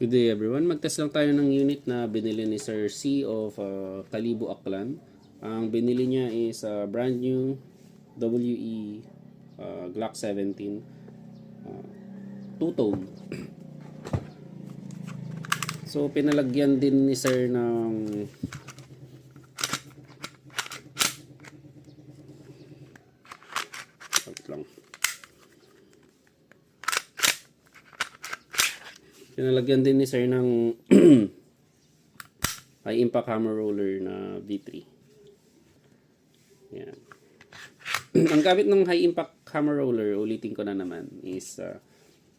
Good day everyone. Mag-test lang tayo ng unit na binili ni Sir C of Kalibo Aklan. Ang binili niya is brand new WE Glock 17 two-tone. So pinalagyan din ni Sir ng Pinalagyan din ni Sir ng high impact hammer roller na V3. Yan. Ang gamit ng high impact hammer roller, ulitin ko na naman, is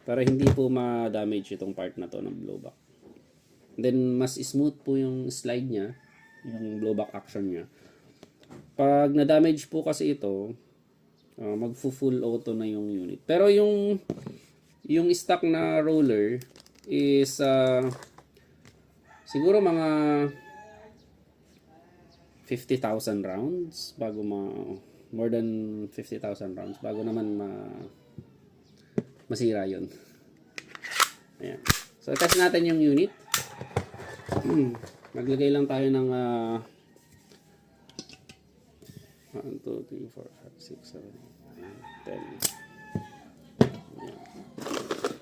para hindi po ma-damage itong part na to ng blowback. Then mas smooth po yung slide niya, yung blowback action niya. Pag na-damage po kasi ito, mag-full auto na yung unit. Pero yung stock na roller is siguro mga 50,000 rounds bago more than 50,000 rounds bago naman masira yun. Ayan. So test natin yung unit. Maglagay lang tayo ng 1, 2, 3, 4, 5, 6, 7, 8, 9, 10. Ayan.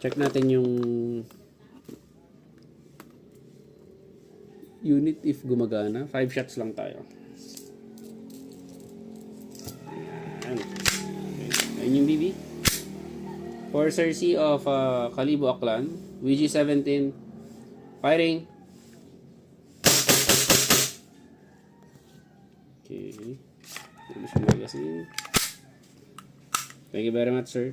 Check natin yung unit if gumagana. 5 shots lang tayo. Ayan. Okay. Ayan yung BB. For Sir C of Kalibo Aklan, WG-17, firing. Okay. Thank you very much, sir.